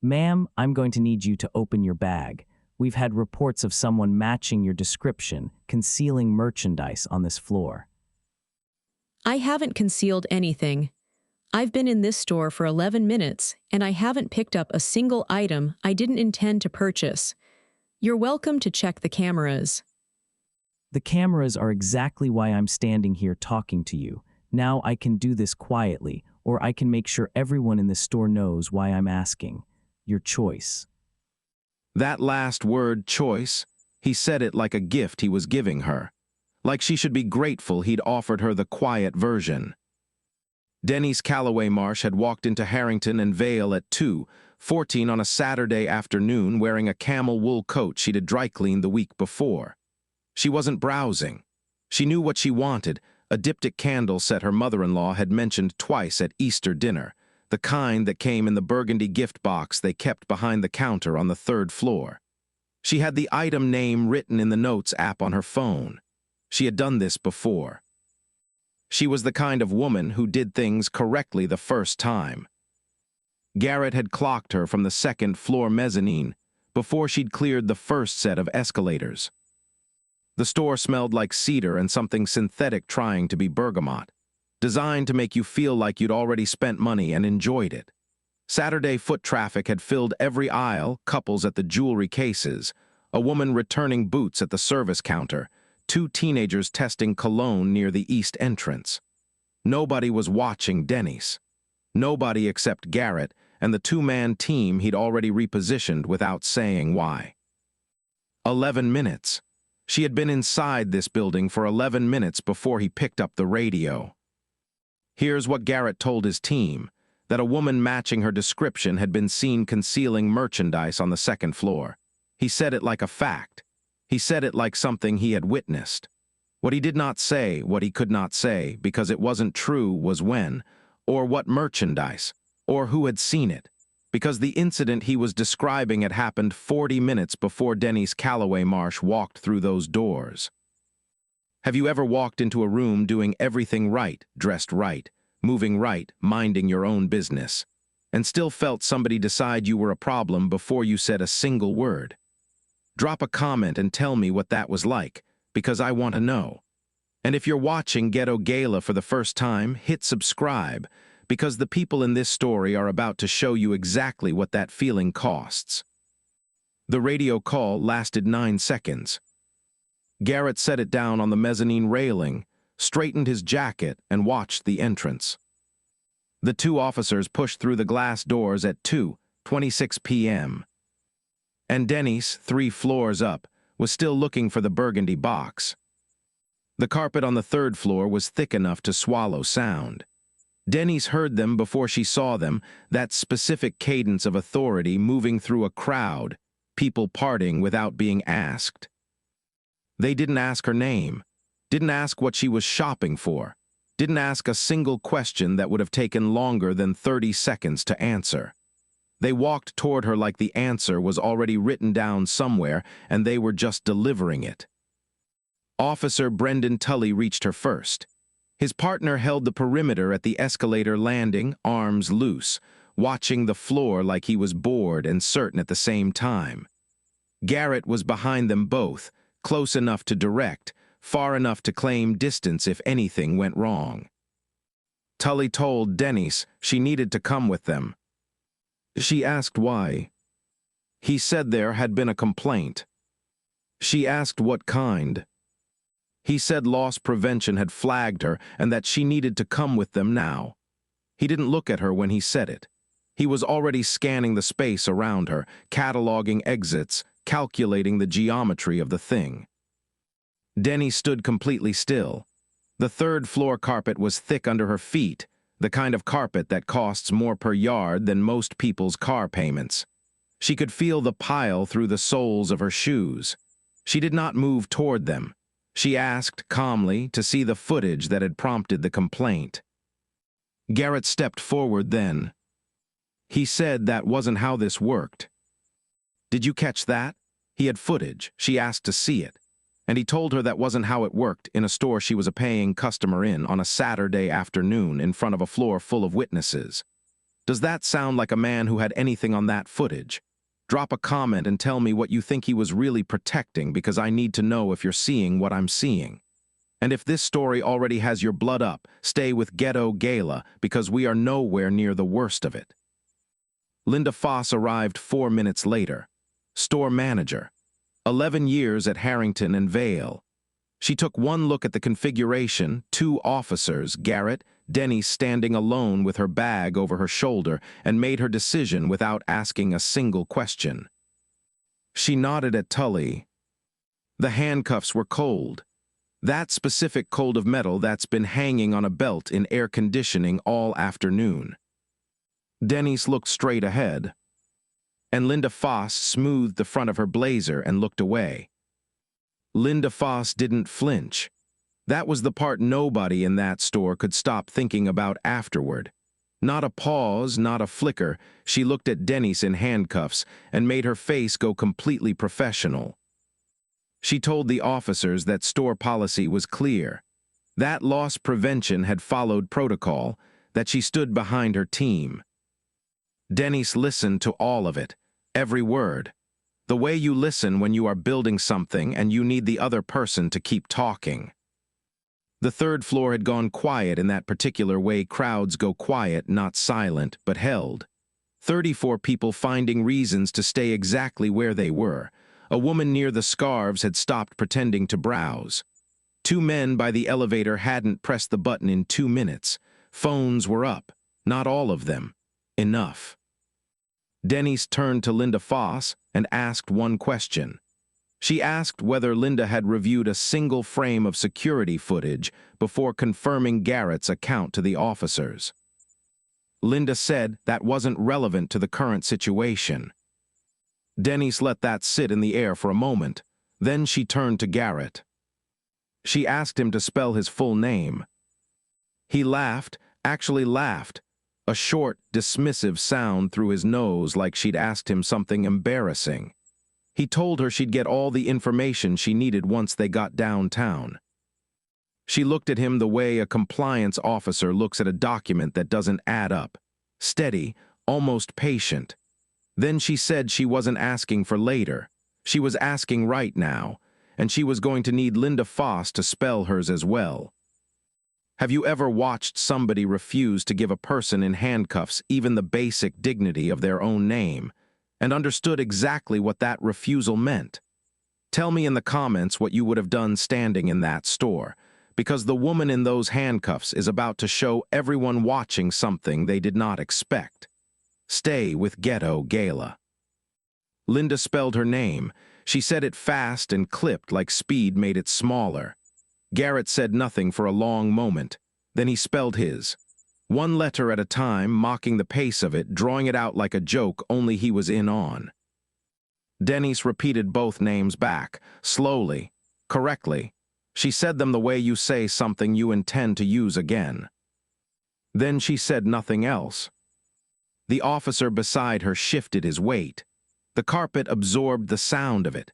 Ma'am, I'm going to need you to open your bag. We've had reports of someone matching your description, concealing merchandise on this floor. I haven't concealed anything. I've been in this store for 11 minutes, and I haven't picked up a single item I didn't intend to purchase. You're welcome to check the cameras. The cameras are exactly why I'm standing here talking to you. Now I can do this quietly, or I can make sure everyone in this store knows why I'm asking. Your choice. That last word, choice, he said it like a gift he was giving her. Like she should be grateful he'd offered her the quiet version. Denise Calloway Marsh had walked into Harrington and Vale at 2:14 on a Saturday afternoon wearing a camel wool coat she'd had dry cleaned the week before. She wasn't browsing. She knew what she wanted, a diptych candle set her mother-in-law had mentioned twice at Easter dinner, the kind that came in the burgundy gift box they kept behind the counter on the 3rd floor. She had the item name written in the Notes app on her phone. She had done this before. She was the kind of woman who did things correctly the first time. Garrett had clocked her from the 2nd floor mezzanine before she'd cleared the first set of escalators. The store smelled like cedar and something synthetic trying to be bergamot, designed to make you feel like you'd already spent money and enjoyed it. Saturday foot traffic had filled every aisle, couples at the jewelry cases, a woman returning boots at the service counter, 2 teenagers testing cologne near the east entrance. Nobody was watching Denny's. Nobody except Garrett and the 2-man team he'd already repositioned without saying why. 11 minutes. She had been inside this building for 11 minutes before he picked up the radio. Here's what Garrett told his team, that a woman matching her description had been seen concealing merchandise on the 2nd floor. He said it like a fact. He said it like something he had witnessed. What he did not say, what he could not say, because it wasn't true, was when, or what merchandise, or who had seen it, because the incident he was describing had happened 40 minutes before Denise Calloway Marsh walked through those doors. Have you ever walked into a room doing everything right, dressed right, moving right, minding your own business, and still felt somebody decide you were a problem before you said a single word? Drop a comment and tell me what that was like, because I want to know. And if you're watching Ghetto Gala for the first time, hit subscribe, because the people in this story are about to show you exactly what that feeling costs. The radio call lasted 9 seconds. Garrett set it down on the mezzanine railing, straightened his jacket, and watched the entrance. The 2 officers pushed through the glass doors at 2:26 p.m. And Denny's, 3 floors up, was still looking for the burgundy box. The carpet on the 3rd floor was thick enough to swallow sound. Denny's heard them before she saw them, that specific cadence of authority moving through a crowd, people parting without being asked. They didn't ask her name, didn't ask what she was shopping for, didn't ask a single question that would have taken longer than 30 seconds to answer. They walked toward her like the answer was already written down somewhere and they were just delivering it. Officer Brendan Tully reached her first. His partner held the perimeter at the escalator landing, arms loose, watching the floor like he was bored and certain at the same time. Garrett was behind them both, close enough to direct, far enough to claim distance if anything went wrong. Tully told Denise she needed to come with them. She asked why. He said there had been a complaint. She asked what kind. He said loss prevention had flagged her and that she needed to come with them now. He didn't look at her when he said it. He was already scanning the space around her, cataloging exits, calculating the geometry of the thing. Denny stood completely still. The 3rd floor carpet was thick under her feet, the kind of carpet that costs more per yard than most people's car payments. She could feel the pile through the soles of her shoes. She did not move toward them. She asked calmly to see the footage that had prompted the complaint. Garrett stepped forward then. He said that wasn't how this worked. Did you catch that? He had footage. She asked to see it. And he told her that wasn't how it worked in a store she was a paying customer in on a Saturday afternoon in front of a floor full of witnesses. Does that sound like a man who had anything on that footage? Drop a comment and tell me what you think he was really protecting, because I need to know if you're seeing what I'm seeing. And if this story already has your blood up, stay with Ghetto Gala, because we are nowhere near the worst of it. Linda Foss arrived 4 minutes later. Store manager. 11 years at Harrington and Vale. She took one look at the configuration, 2 officers, Garrett, Denny standing alone with her bag over her shoulder, and made her decision without asking a single question. She nodded at Tully. The handcuffs were cold. That specific cold of metal that's been hanging on a belt in air conditioning all afternoon. Denny's looked straight ahead, and Linda Foss smoothed the front of her blazer and looked away. Linda Foss didn't flinch. That was the part nobody in that store could stop thinking about afterward. Not a pause, not a flicker. She looked at Denny's in handcuffs and made her face go completely professional. She told the officers that store policy was clear, that loss prevention had followed protocol, that she stood behind her team. Denny's listened to all of it, every word. The way you listen when you are building something and you need the other person to keep talking. The 3rd floor had gone quiet in that particular way crowds go quiet, not silent, but held. 34 people finding reasons to stay exactly where they were. A woman near the scarves had stopped pretending to browse. 2 men by the elevator hadn't pressed the button in 2 minutes. Phones were up. Not all of them. Enough. Denny's turned to Linda Foss and asked one question. She asked whether Linda had reviewed a single frame of security footage before confirming Garrett's account to the officers. Linda said that wasn't relevant to the current situation. Denny's let that sit in the air for a moment. Then she turned to Garrett. She asked him to spell his full name. He laughed, actually laughed, a short, dismissive sound through his nose like she'd asked him something embarrassing. He told her she'd get all the information she needed once they got downtown. She looked at him the way a compliance officer looks at a document that doesn't add up. Steady, almost patient. Then she said she wasn't asking for later. She was asking right now, and she was going to need Linda Foss to spell hers as well. Have you ever watched somebody refuse to give a person in handcuffs even the basic dignity of their own name, and understood exactly what that refusal meant? Tell me in the comments what you would have done standing in that store, because the woman in those handcuffs is about to show everyone watching something they did not expect. Stay with Ghetto Gala. Linda spelled her name. She said it fast and clipped like speed made it smaller. Garrett said nothing for a long moment. Then he spelled his. 1 letter at a time, mocking the pace of it, drawing it out like a joke only he was in on. Denny's repeated both names back, slowly, correctly. She said them the way you say something you intend to use again. Then she said nothing else. The officer beside her shifted his weight. The carpet absorbed the sound of it.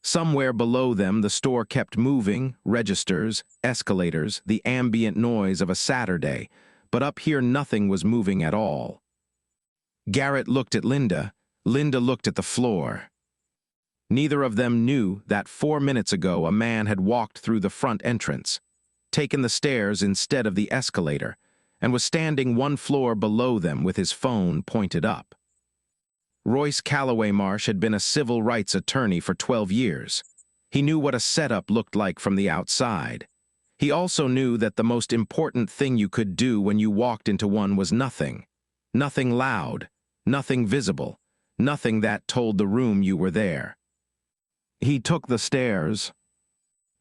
Somewhere below them the store kept moving, registers, escalators, the ambient noise of a Saturday, but up here nothing was moving at all. Garrett looked at Linda. Linda looked at the floor. Neither of them knew that 4 minutes ago a man had walked through the front entrance, taken the stairs instead of the escalator, and was standing 1 floor below them with his phone pointed up. Royce Calloway Marsh had been a civil rights attorney for 12 years. He knew what a setup looked like from the outside. He also knew that the most important thing you could do when you walked into one was nothing. Nothing loud, nothing visible, nothing that told the room you were there. He took the stairs.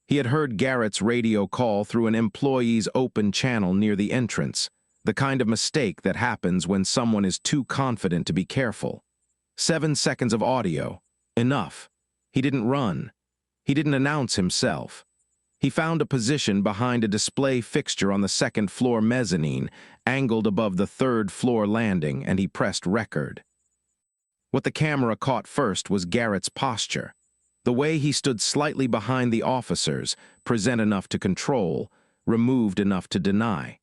He had heard Garrett's radio call through an employee's open channel near the entrance, the kind of mistake that happens when someone is too confident to be careful. 7 seconds of audio. Enough. He didn't run. He didn't announce himself. He found a position behind a display fixture on the 2nd floor mezzanine, angled above the 3rd floor landing, and he pressed record. What the camera caught first was Garrett's posture. The way he stood slightly behind the officers, present enough to control, removed enough to deny.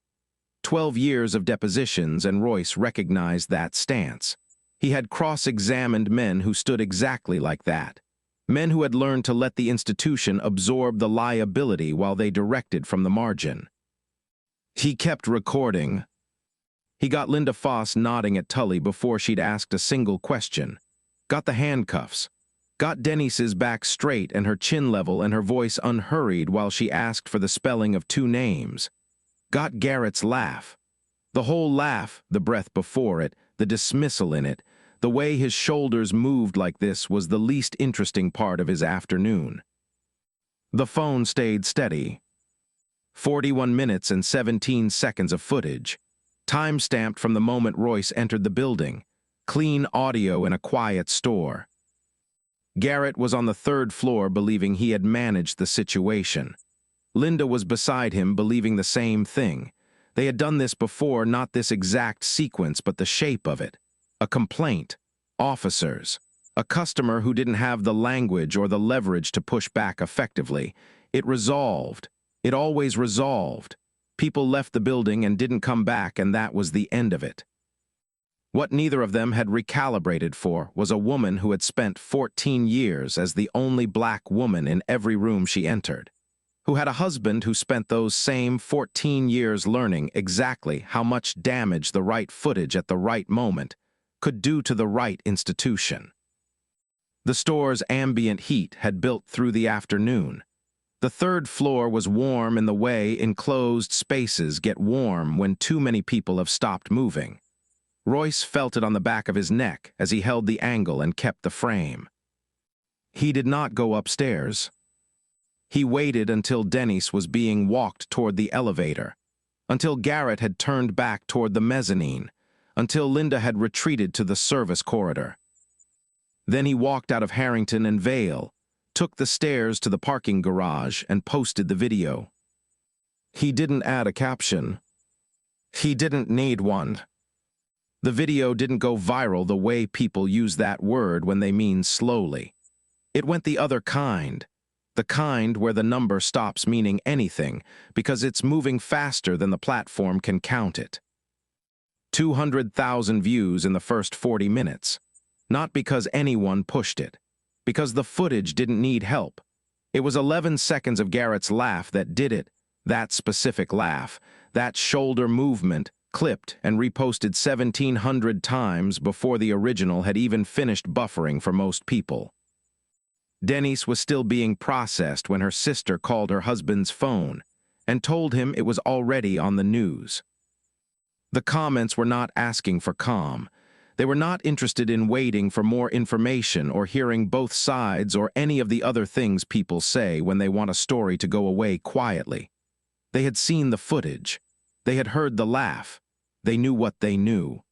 12 years of depositions, and Royce recognized that stance. He had cross-examined men who stood exactly like that. Men who had learned to let the institution absorb the liability while they directed from the margin. He kept recording. He got Linda Foss nodding at Tully before she'd asked a single question. Got the handcuffs. Got Dennis's back straight and her chin level and her voice unhurried while she asked for the spelling of two names. Got Garrett's laugh. The whole laugh, the breath before it, the dismissal in it, the way his shoulders moved like this was the least interesting part of his afternoon. The phone stayed steady. 41 minutes and 17 seconds of footage. Time-stamped from the moment Royce entered the building. Clean audio in a quiet store. Garrett was on the third floor believing he had managed the situation. Linda was beside him believing the same thing. They had done this before, not this exact sequence, but the shape of it. A complaint. Officers. A customer who didn't have the language or the leverage to push back effectively. It resolved. It always resolved. People left the building and didn't come back, and that was the end of it. What neither of them had recalibrated for was a woman who had spent 14 years as the only black woman in every room she entered, who had a husband who spent those same 14 years learning exactly how much damage the right footage at the right moment could do to the right institution. The store's ambient heat had built through the afternoon. The third floor was warm in the way enclosed spaces get warm when too many people have stopped moving. Royce felt it on the back of his neck as he held the angle and kept the frame. He did not go upstairs. He waited until Dennis was being walked toward the elevator, until Garrett had turned back toward the mezzanine, until Linda had retreated to the service corridor. Then he walked out of Harrington and Vale, took the stairs to the parking garage, and posted the video. He didn't add a caption. He didn't need one. The video didn't go viral the way people use that word when they mean slowly. It went the other kind, the kind where the number stops meaning anything because it's moving faster than the platform can count it. 200,000 views in the first 40 minutes. Not because anyone pushed it, because the footage didn't need help. It was 11 seconds of Garrett's laugh that did it, that specific laugh, that shoulder movement, clipped and reposted 1,700 times before the original had even finished buffering for most people. Dennis was still being processed when her sister called her husband's phone and told him it was already on the news. The comments were not asking for calm. They were not interested in waiting for more information or hearing both sides or any of the other things people say when they want a story to go away quietly. They had seen the footage. They had heard the laugh. They knew what they knew.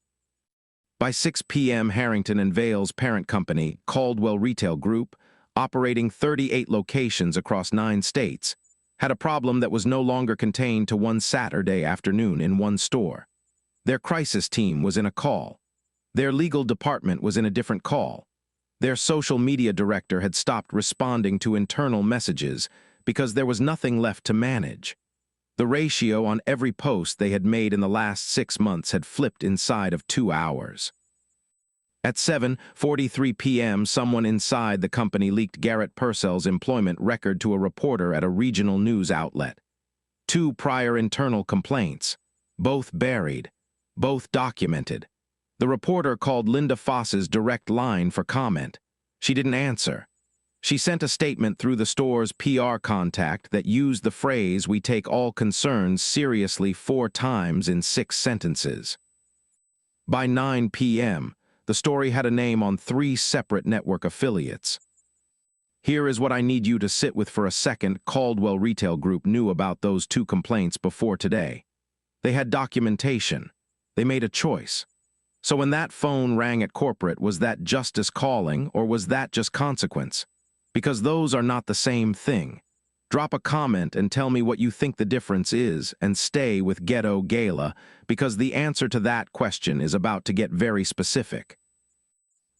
By 6 p.m., Harrington and Vale's parent company, Caldwell Retail Group, operating 38 locations across 9 states, had a problem that was no longer contained to one Saturday afternoon in one store. Their crisis team was in a call. Their legal department was in a different call. Their social media director had stopped responding to internal messages because there was nothing left to manage. The ratio on every post they had made in the last 6 months had flipped inside of 2 hours. At 7:43 p.m., someone inside the company leaked Garrett Purcell's employment record to a reporter at a regional news outlet. 2 prior internal complaints, both buried, both documented. The reporter called Linda Foss's direct line for comment. She didn't answer. She sent a statement through the store's PR contact that used the phrase, "We take all concerns seriously," 4 times in 6 sentences. By 9 p.m., the story had a name on 3 separate network affiliates. Here is what I need you to sit with for a second. Caldwell Retail Group knew about those 2 complaints before today. They had documentation. They made a choice. So when that phone rang at corporate, was that justice calling, or was that just consequence? Because those are not the same thing. Drop a comment and tell me what you think the difference is, and stay with Ghetto Gala, because the answer to that question is about to get very specific.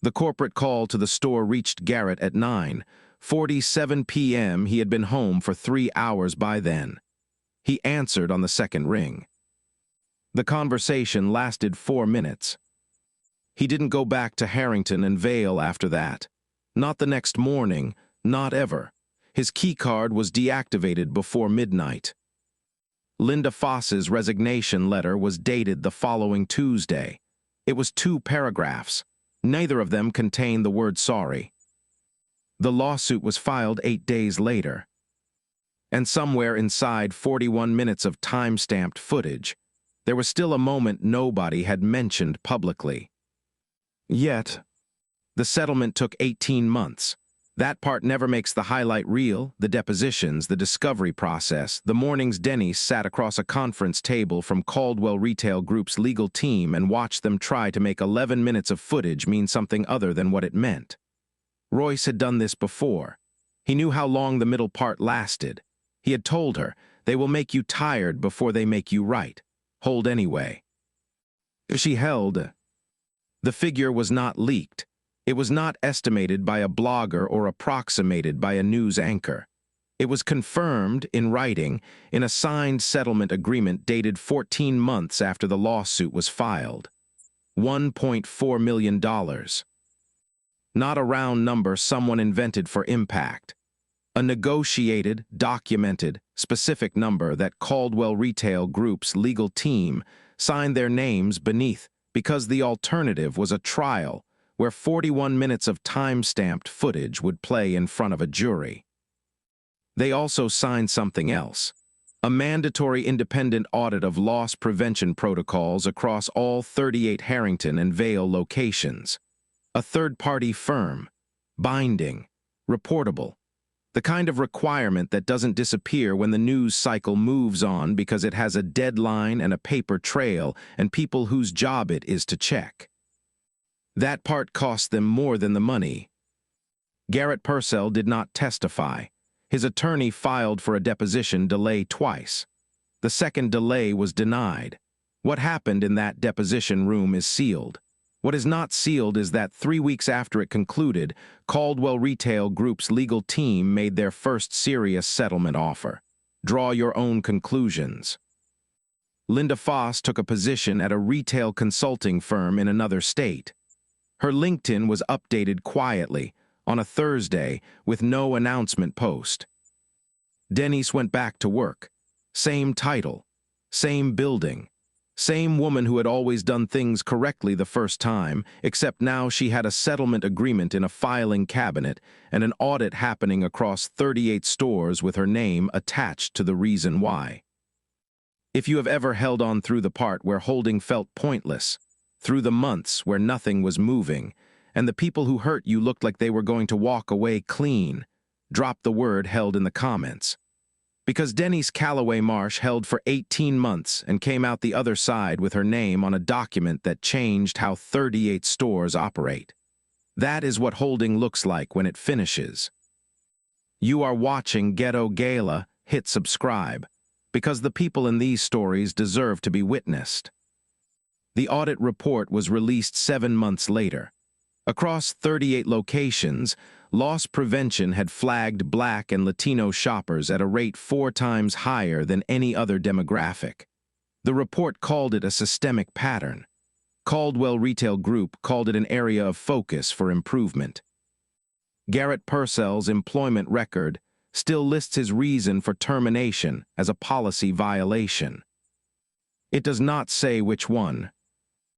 The corporate call to the store reached Garrett at 9:47 p.m. He had been home for 3 hours by then. He answered on the second ring. The conversation lasted 4 minutes. He didn't go back to Harrington and Vale after that. Not the next morning, not ever. His keycard was deactivated before midnight. Linda Foss's resignation letter was dated the following Tuesday. It was 2 paragraphs. Neither of them contained the word sorry. The lawsuit was filed 8 days later. And somewhere inside 41 minutes of time-stamped footage, there was still a moment nobody had mentioned publicly. Yet, the settlement took 18 months. That part never makes the highlight reel, the depositions, the discovery process. The mornings Denny sat across a conference table from Caldwell Retail Group's legal team and watched them try to make 11 minutes of footage mean something other than what it meant. Royce had done this before. He knew how long the middle part lasted. He had told her, they will make you tired before they make you right. Hold anyway. She held. The figure was not leaked. It was not estimated by a blogger or approximated by a news anchor. It was confirmed in writing in a signed settlement agreement dated 14 months after the lawsuit was filed. $1.4 million. Not a round number someone invented for impact. A negotiated, documented, specific number that Caldwell Retail Group's legal team signed their names beneath because the alternative was a trial where 41 minutes of time-stamped footage would play in front of a jury. They also signed something else, a mandatory independent audit of loss prevention protocols across all 38 Harrington and Vale locations. A third-party firm, binding, reportable, the kind of requirement that doesn't disappear when the news cycle moves on because it has a deadline and a paper trail and people whose job it is to check. That part cost them more than the money. Garrett Purcell did not testify. His attorney filed for a deposition delay twice. The second delay was denied. What happened in that deposition room is sealed. What is not sealed is that 3 weeks after it concluded, Caldwell Retail Group's legal team made their first serious settlement offer. Draw your own conclusions. Linda Foss took a position at a retail consulting firm in another state. Her LinkedIn was updated quietly, on a Thursday, with no announcement post. Denise went back to work. Same title, same building. Same woman who had always done things correctly the first time, except now she had a settlement agreement in a filing cabinet and an audit happening across 38 stores with her name attached to the reason why. If you have ever held on through the part where holding felt pointless, through the months where nothing was moving, and the people who hurt you looked like they were going to walk away clean, drop the word held in the comments. Because Denise Calloway Marsh held for 18 months and came out the other side with her name on a document that changed how 38 stores operate. That is what holding looks like when it finishes. You are watching Ghetto Gala, hit subscribe, because the people in these stories deserve to be witnessed. The audit report was released 7 months later. Across 38 locations, loss prevention had flagged Black and Latino shoppers at a rate 4 times higher than any other demographic. The report called it a systemic pattern. Caldwell Retail Group called it an area of focus for improvement. Garrett Purcell's employment record still lists his reason for termination as a policy violation. It does not say which one.